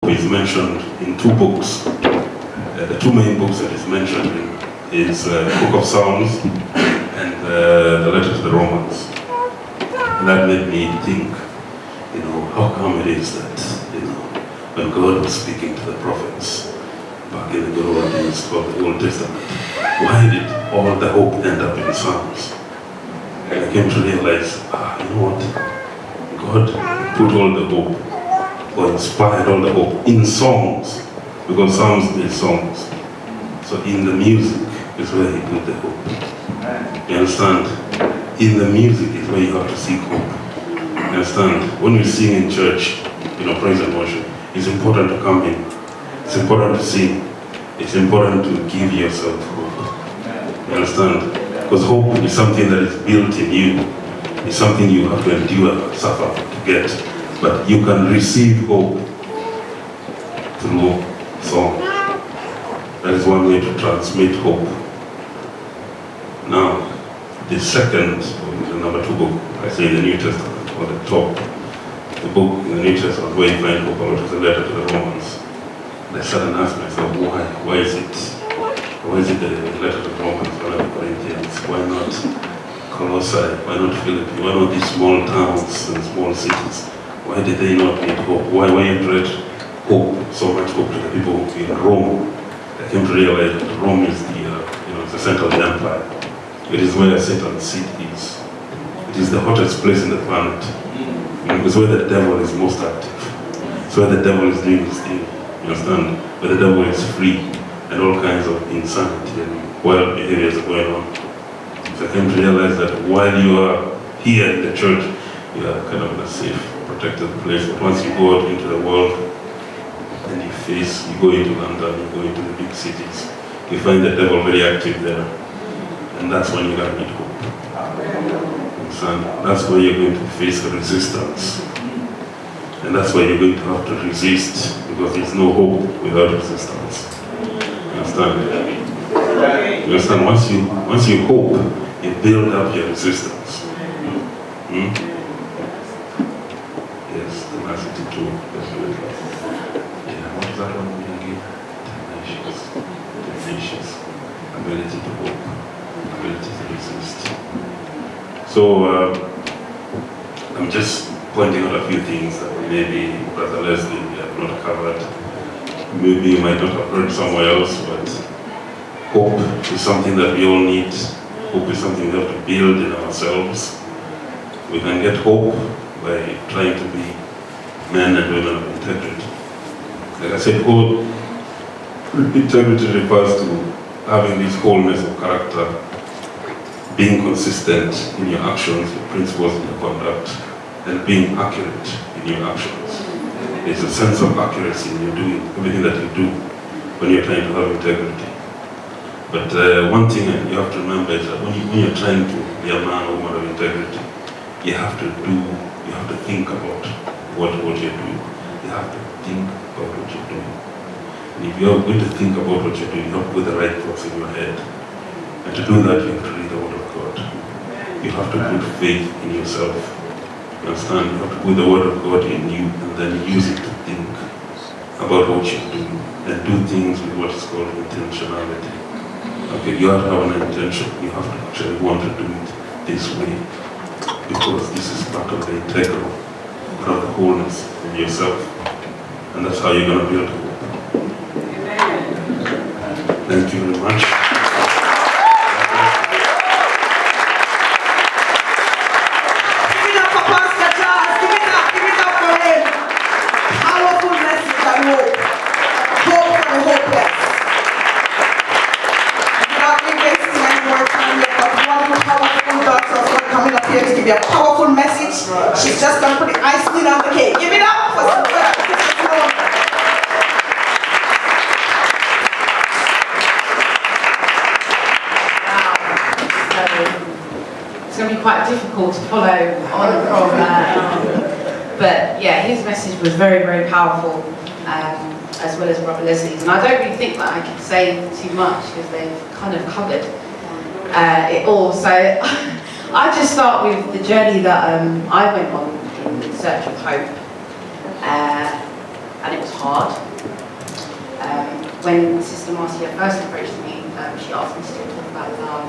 is mentioned in two books. The two main books that is mentioned in is Book of Psalms and the letter to the Romans. And that made me think, how come it is that, when God was speaking to the prophets back in the good old days of the Old Testament, why did all the hope end up in Psalms? And I came to realize, you know what? God put all the hope, or inspired all the hope in songs, because Psalms is songs. So in the music is where he put the hope. You understand? In the music is where you have to seek hope. You understand? When we sing in church, praise and worship, it's important to come in. It's important to sing. It's important to give yourself hope. You understand? Because hope is something that is built in you. It's something you have to endure, suffer to get. But you can receive hope through song. That is one way to transmit hope. Now, the second, the number two book, I say in the New Testament, or the top, the book in the New Testament where you find hope about is the letter to the Romans. And I sat and asked myself, why? Why is it the letter to the Romans, why not Corinthians? Why not Colossae? Why not Philippi? Why not these small towns and small cities? Why did they not need hope? Why brought hope, so much hope to the people in Rome? I came to realize that Rome is the center of the empire. It is where Satan's seat is. It is the hottest place in the planet. It's where the devil is most active. It's where the devil is doing his thing. You understand? Where the devil is free and all kinds of insanity and wild behaviors are going on. So I came to realize that while you are here in the church, you are kind of in a safe, protected place. But once you go out into the world and you go into London, you go into the big cities, you find the devil very active there. And that's when you're going to need hope. And that's where you're going to face the resistance. And that's why you're going to have to resist, because there's no hope without resistance. You understand? You understand? Once you hope, you build up your resistance. Yes, tenacity too, definitely. Yeah, what is that one we again? Tenacious. Ability to hope. Ability to resist. So, I'm just pointing out a few things that maybe Brother Leslie have not covered. Maybe you might not have heard somewhere else, but hope is something that we all need. Hope is something we have to build in ourselves. We can get hope by trying to be men and women of integrity. Like I said, integrity refers to having this wholeness of character, being consistent in your actions, your principles, in your conduct, and being accurate in your actions. There's a sense of accuracy in your doing, everything that you do when you're trying to have integrity. But one thing you have to remember is that when you're trying to be a man or woman of integrity, you have to think about what you're doing. You have to think about what you're doing. And if you're going to think about what you're doing, you have to put the right thoughts in your head. And to do that, you have to read the Word of God. You have to put faith in yourself. You understand? You have to put the Word of God in you and then use it to think about what you're doing and do things with what is called intentionality. Okay, you have to have an intention. You have to actually want to do it this way, because this is part of the integral, part of the wholeness in yourself. And that's how you're going to build hope. Thank you very much. A powerful message. She's just going to put the icing on the cake. Give it up for It's going to be quite difficult to follow on from but yeah, his message was very, very powerful, as well as Brother Leslie's. And I don't really think that I can say too much, because they've kind of covered it all. So I just start with the journey that I went on in search of hope. and it was hard. When Sister Marcia first approached me, she asked me to talk about love,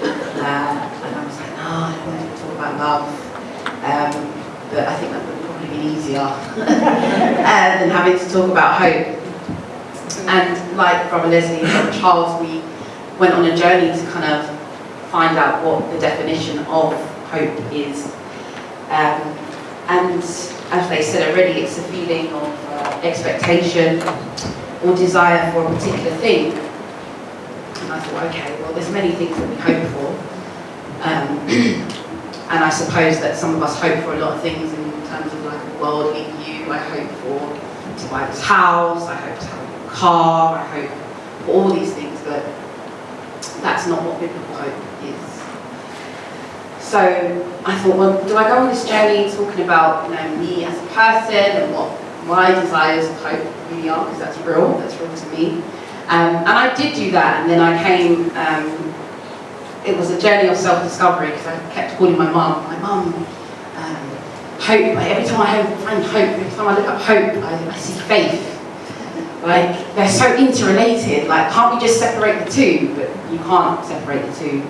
and I was like, no, I don't want to talk about love. But I think that would probably be easier than having to talk about hope. And like Brother Leslie and Brother Charles, we went on a journey to kind of find out what the definition of hope is. And as they said already, it's a feeling of expectation or desire for a particular thing. And I thought, okay, well, there's many things that we hope for. And I suppose that some of us hope for a lot of things in terms of like a worldly view. I hope to buy this house, I hope to have a car, I hope for all these things, but that's not what biblical hope is. So I thought, well, do I go on this journey talking about me as a person and what my desires of hope really are, because that's real to me. And I did do that, and then I came, it was a journey of self-discovery, because I kept calling my mum, hope. Like, every time I find hope, every time I look at hope, I see faith. Like, they're so interrelated. Like, can't we just separate the two? But you can't separate the two.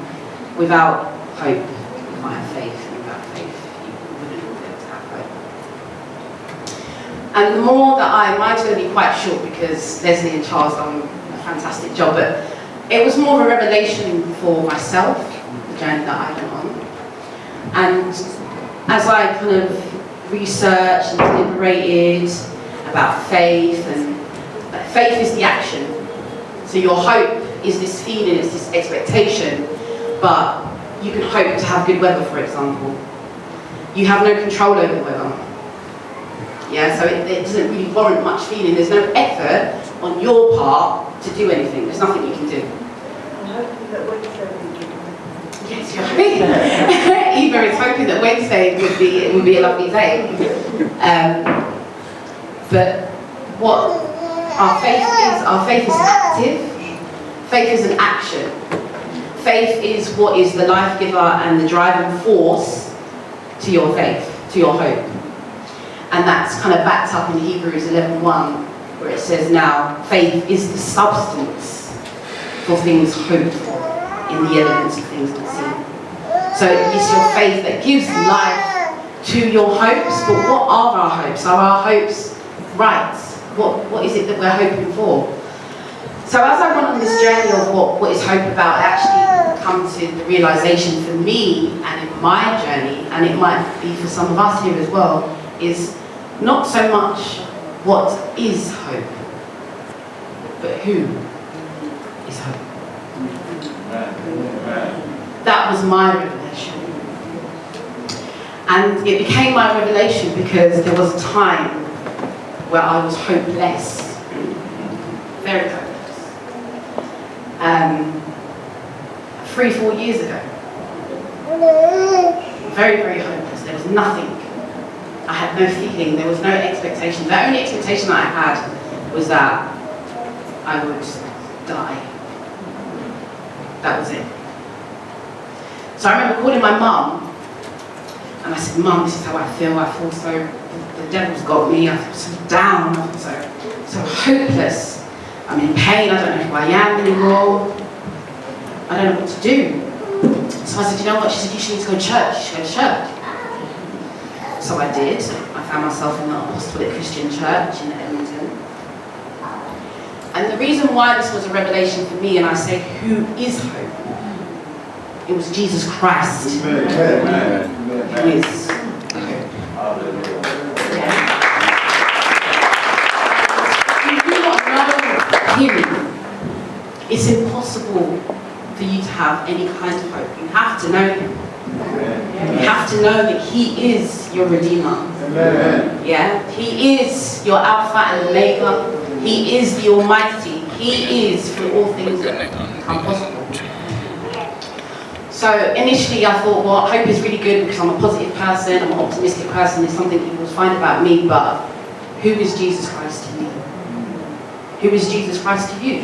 Without hope, you can't have faith. And without faith, you wouldn't be able to have hope. And the more that mine's going to be quite short, because Leslie and Charles done a fantastic job, but it was more of a revelation for myself, the journey that I went on. And as I kind of researched and deliberated about faith, and faith is the action. So your hope is this feeling, it's this expectation, but you can hope to have good weather, for example. You have no control over the weather. Yeah, so it doesn't really warrant much feeling. There's no effort on your part to do anything. There's nothing you can do. I'm hoping that Wednesday will be good. Yes, you're right. Eva is hoping that Wednesday would be a lovely day. But what our faith is active. Faith is an action. Faith is what is the life giver and the driving force to your faith, to your hope. And that's kind of backed up in Hebrews 11:1, where it says, now, faith is the substance for things hoped for, in the evidence of things unseen. So it's your faith that gives life to your hopes, but what are our hopes? Are our hopes right? What is it that we're hoping for? So as I went on this journey of what is hope about, I actually come to the realization for me and in my journey, and it might be for some of us here as well, is not so much what is hope, but who is hope. That was my revelation. And it became my revelation because there was a time where I was hopeless. Very hopeless. 3-4 years ago. Very, very hopeless. There was nothing. I had no feeling. There was no expectation. The only expectation that I had was that I would die. That was it. So I remember calling my mum, and I said, Mum, this is how I feel. I feel so, the devil's got me. I feel so down. I feel so hopeless. I'm in pain. I don't know who I am anymore. I don't know what to do. So I said, you know what? She said, you should need to go to church. You should go to church. So I did. I found myself in the Apostolic Christian Church in Edmonton. And the reason why this was a revelation for me, and I say, who is hope? It was Jesus Christ. Amen. Who is hope. Yeah. If you do not know Him, it's impossible for you to have any kind of hope. You have to know Him. You have to know that He is your Redeemer. Amen. Yeah? He is your Alpha and Omega. He is the Almighty. He is for all things that become possible. So initially I thought, well, hope is really good because I'm a positive person, I'm an optimistic person, there's something people find about me, but who is Jesus Christ to me? Who is Jesus Christ to you?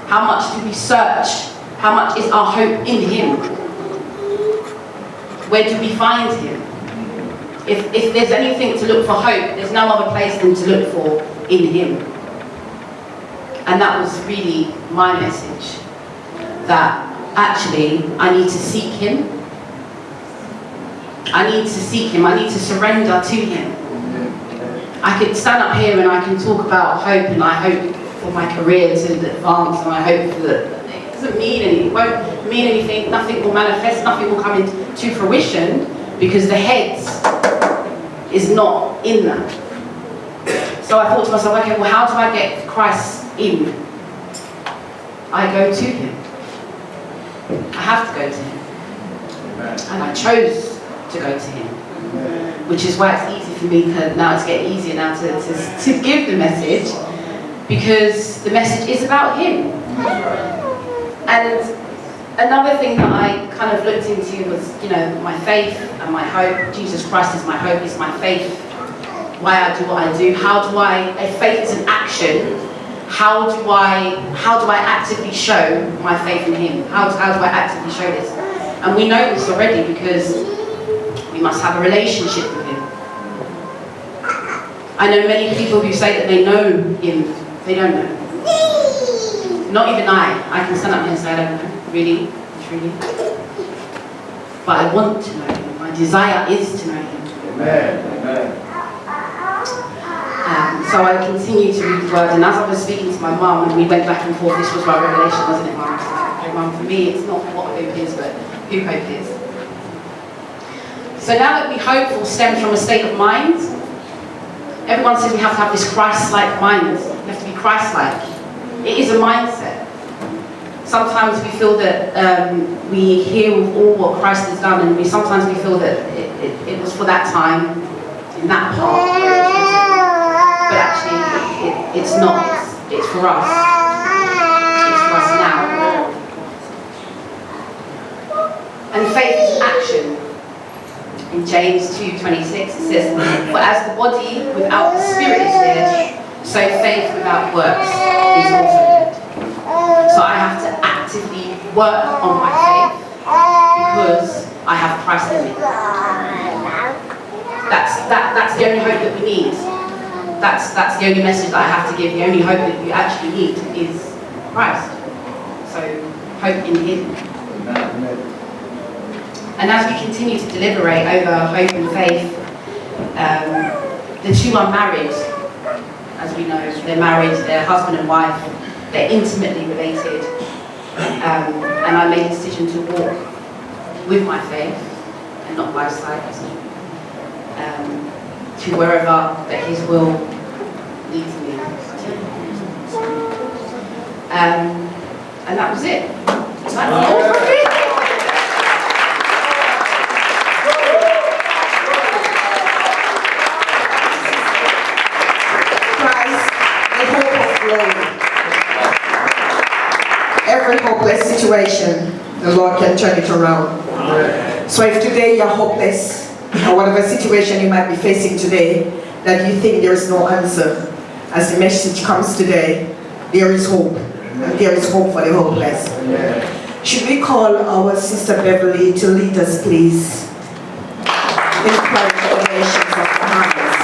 How much do we search? How much is our hope in Him? Where do we find Him? If there's anything to look for hope, there's no other place than to look for in him. And that was really my message, that actually I need to seek him. I need to seek him. I need to surrender to him. I could stand up here and I can talk about hope, and I hope for my career to advance, and I hope that it doesn't mean anything. It won't mean anything. Nothing will manifest. Nothing will come into fruition because the head is not in that. So I thought to myself, okay, well, how do I get Christ in? I go to him. I have to go to him. And I chose to go to him. Which is why it's easy for me to, now it's getting easier now to give the message, because the message is about him. And another thing that I kind of looked into was, my faith and my hope. Jesus Christ is my hope, is my faith. Why I do what I do. If faith is an action, how do I actively show my faith in him? How do I actively show this? And we know this already because we must have a relationship with him. I know many people who say that they know him. They don't know. Not even I. I can stand up here and say I don't know. Really? Truly? But I want to know him. My desire is to know him. Amen. So I continued to read the word, and as I was speaking to my mum, and we went back and forth, this was my revelation, wasn't it, Mum? Okay, Mum, for me, it's not what hope is, but who hope is. So now that we hopeful stems from a state of mind, everyone says we have to have this Christ-like mind. We have to be Christ-like. It is a mindset. Sometimes we feel that we hear all what Christ has done, and sometimes we feel that it was for that time, in that part. But actually, it's not. It's for us. It's for us now. And faith is action. In James 2:26 it says, "For as the body without the spirit is dead, so faith without works is also dead." So I have to actively work on my faith because I have Christ in me. That's the only hope that we need. That's the only message that I have to give. The only hope that you actually need is Christ. So hope in him. And as we continue to deliberate over hope and faith, the two are married, as we know. They're married, they're husband and wife, they're intimately related. And I made a decision to walk with my faith and not by sight, to wherever that his will leads me to. And that was it. That's all for me. Every hopeless situation, the Lord can turn it around. So if today you're hopeless, or whatever situation you might be facing today, that you think there is no answer, as the message comes today, there is hope. And there is hope for the hopeless. Should we call our Sister Beverly to lead us, please, in prayer for the nations of Bahamas?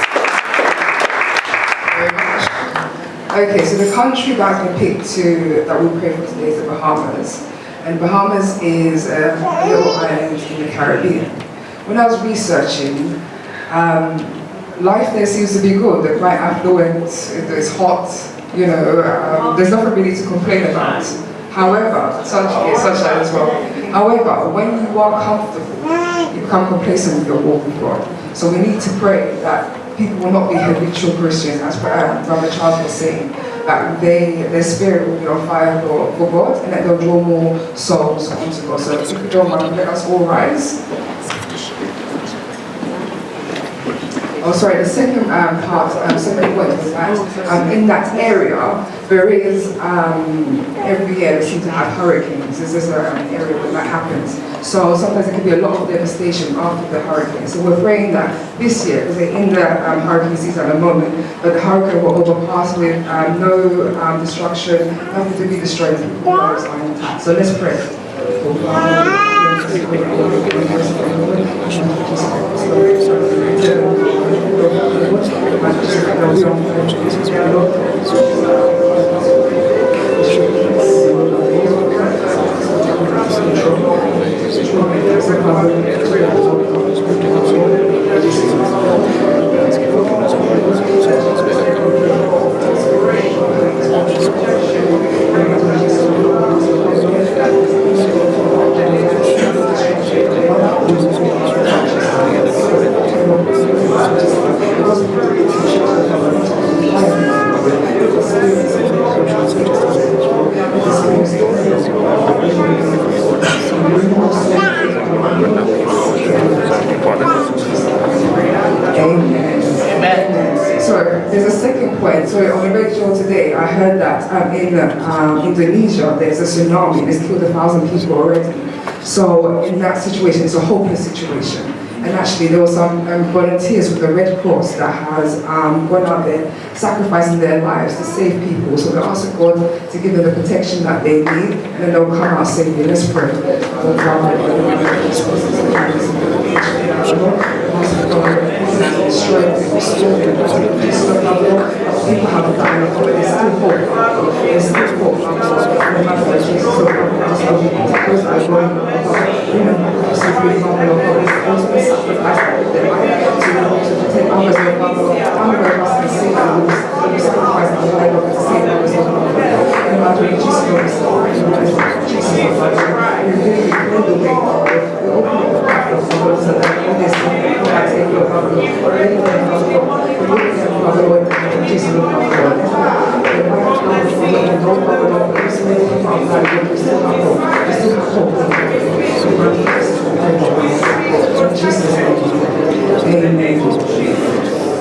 Okay, so the country that I picked that we pray for today is the Bahamas. And Bahamas is a little island in the Caribbean. When I was researching, life there seems to be good. They're quite affluent, it's hot, there's nothing really to complain about. However, sunshine as well. However, when you are comfortable, you become complacent with your walk with God. So we need to pray that people will not be habitual Christians, as Brother Charles was saying, that their spirit will be on fire for God, and that they'll draw more souls onto God. So if you don't mind, let us all rise. Oh, sorry, the second second point was that in that area, there is, every year they seem to have hurricanes. This is an area where that happens. So sometimes there can be a lot of devastation after the hurricane. So we're praying that this year, because we're in the hurricane season at the moment, that the hurricane will overpass with no destruction, nothing to be destroyed, and people are intact. So let's pray. Indonesia, there's a tsunami, it's killed 1,000 people already. So in that situation, it's a hopeless situation. And actually there were some volunteers with the Red Cross that has gone out there sacrificing their lives to save people. So they're asking God to give them the protection that they need, and then they'll come out safely. Let's pray. People have died, but there's still hope. There's still hope. No matter what Jesus is going to those are going to sacrifice their life to protect others. One of us can say that we sacrifice our life to save others. No matter what Jesus is going to Jesus is going the way. We open up the platform so that all this people can take your Father. Jesus,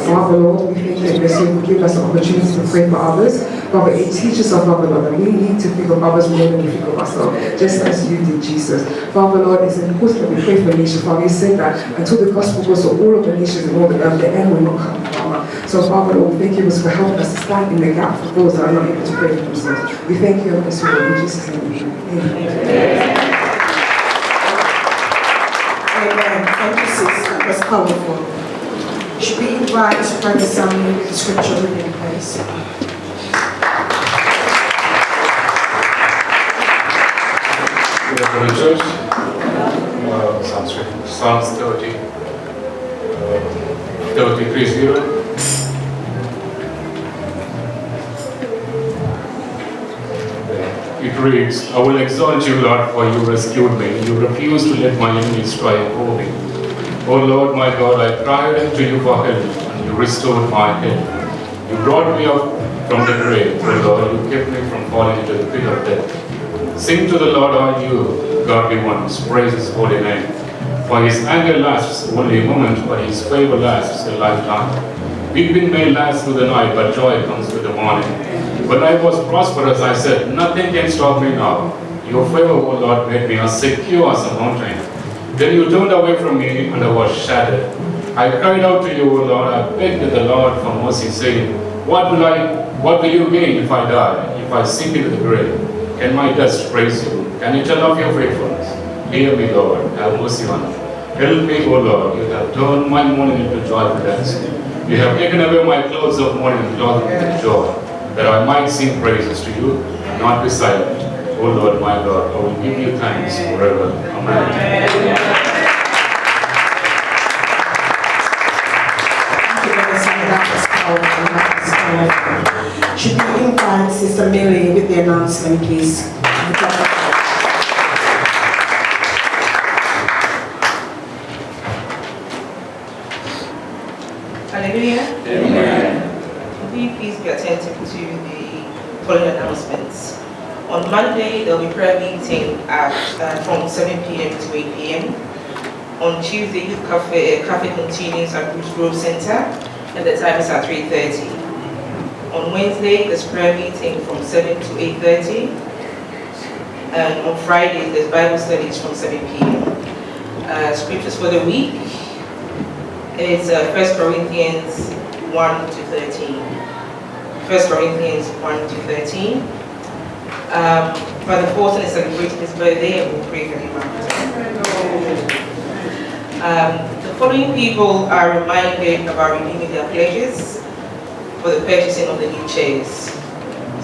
Father Lord, we thank you that you give us the opportunity to pray for others. Father, it teaches us, Father Lord, that we need to think of others more than we think of ourselves, just as you did, Jesus. Father Lord, it's important that we pray for nations. Father, you said that until the gospel goes to all of the nations and all the earth, the end will not come, Father. So Father Lord, we thank you for helping us to stand in the gap for those that are not able to pray for themselves. We thank you and bless you, Lord, in Jesus' name. Amen. Amen. Thank you, sis. That was powerful. Should we invite Brother Samuel to the scripture reading, please? For the church, Psalms 30, 33:0. It reads, I will exalt you, Lord, for you rescued me. You refused to let my enemies triumph over me. O Lord, my God, I cried to you for help, and you restored my health. You brought me up from the grave, O Lord. You kept me from falling into the pit of death. Sing to the Lord, all you godly ones, praise his holy name. For his anger lasts only a moment, but his favor lasts a lifetime. Weeping may last through the night, but joy comes with the morning. When I was prosperous, I said, nothing can stop me now. Your favor, O Lord, made me as secure as a mountain. Then you turned away from me, and I was shattered. I cried out to you, O Lord. I begged the Lord for mercy, saying, What will you gain if I die, if I sink into the grave? Can my dust praise you? Can it tell of your faithfulness? Hear me, Lord. Have mercy on me. Help me, O Lord. You have turned my mourning into joyful dancing. You have taken away my clothes of mourning and clothed me with joy, that I might sing praises to you and not be silent. O Lord, my God, I will give you thanks forever. Amen. Should we invite Sister Millie with the announcement, please? Hallelujah. Amen. Will you please be attentive to the following announcements? On Monday, there will be prayer meeting from 7 p.m. to 8 p.m. On Tuesday, Youth Cafe continues at Bruce Grove Center, and the time is at 3:30. On Wednesday, there's prayer meeting from 7 to 8:30. And on Friday, there's Bible studies from 7 p.m. Scriptures for the week is 1 Corinthians 1 to 13. 1 Corinthians 1 to 13. Brother Fortin is celebrating his birthday and we'll pray for him after. The following people are reminded about renewing their pledges for the purchasing of the new chairs.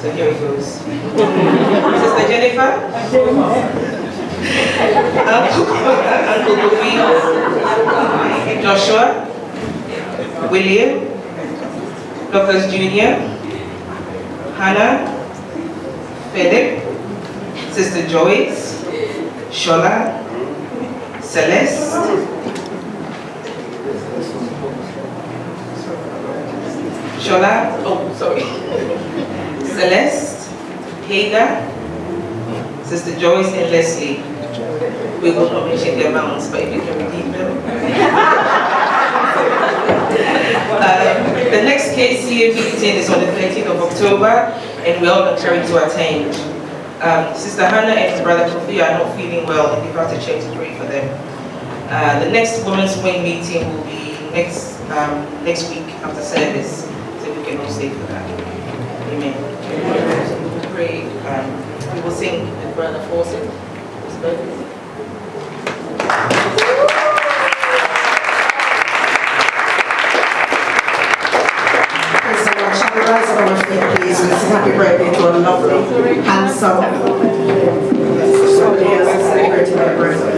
So here it goes. Sister Jennifer, Uncle Kofi, Joshua, William, Lucas Jr., Hannah, Philip, Sister Joyce, Shola, Celeste, Celeste, Hagar, Sister Joyce and Leslie. We will not mention the amounts, but if you can redeem them. The next KCA meeting is on the 13th of October, and we all encouraged to attend. Sister Hannah and Brother Kofi are not feeling well, and they've had to check to pray for them. The next Women's Wing meeting will be next week after service, so we can all stay for that. Amen. We will pray. We will sing with Brother Forsyth. Rise on our feet, please, and say happy birthday to a lovely, handsome, somebody else is celebrating their birthday.